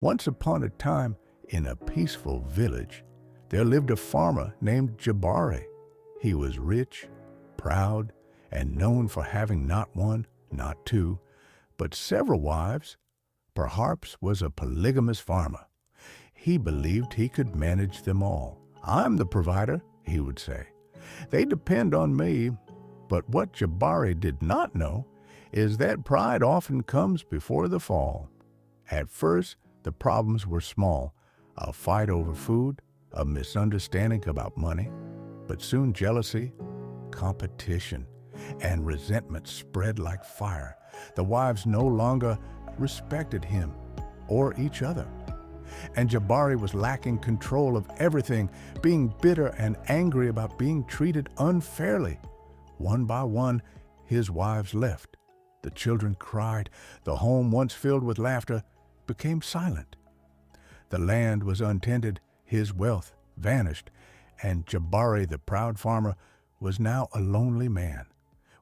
Once upon a time, in a peaceful village, there lived a farmer named Jabari. He was rich, proud, and known for having not one, not two, but several wives. Perhaps was a polygamous farmer. He believed he could manage them all. "I'm the provider," he would say. "They depend on me." But what Jabari did not know is that pride often comes before the fall. At first, the problems were small, a fight over food, a misunderstanding about money, but soon jealousy, competition, and resentment spread like fire. The wives no longer respected him or each other. And Jabari was lacking control of everything, being bitter and angry about being treated unfairly. One by one, his wives left. The children cried. The home, once filled with laughter, became silent. The land was untended, his wealth vanished, and Jabari, the proud farmer, was now a lonely man,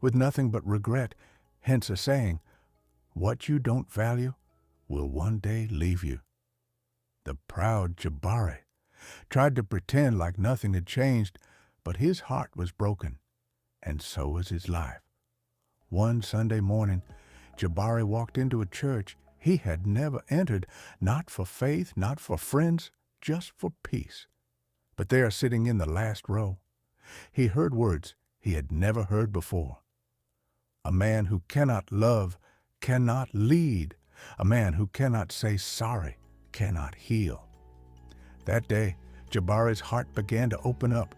with nothing but regret, hence a saying, "What you don't value will one day leave you." The proud Jabari tried to pretend like nothing had changed, but his heart was broken, and so was his life. One Sunday morning, Jabari walked into a church he had never entered, not for faith, not for friends, just for peace. But there, sitting in the last row, he heard words he had never heard before. "A man who cannot love cannot lead. A man who cannot say sorry cannot heal." That day, Jabari's heart began to open up.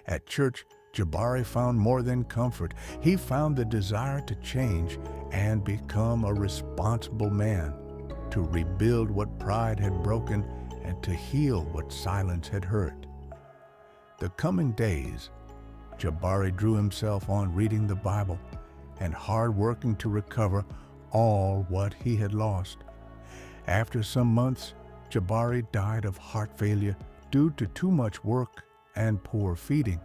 At church, Jabari found more than comfort. He found the desire to change and become a responsible man, to rebuild what pride had broken and to heal what silence had hurt. The coming days, Jabari drew himself on reading the Bible and hard working to recover all what he had lost. After some months, Jabari died of heart failure due to too much work and poor feeding.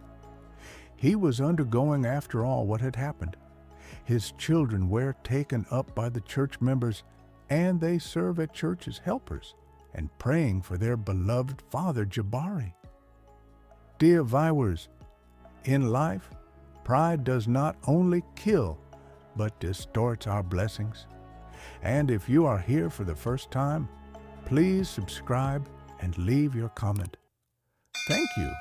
He was undergoing, after all, what had happened. His children were taken up by the church members, and they serve at church as helpers and praying for their beloved father, Jabari. Dear viewers, in life, pride does not only kill, but distorts our blessings. And if you are here for the first time, please subscribe and leave your comment. Thank you.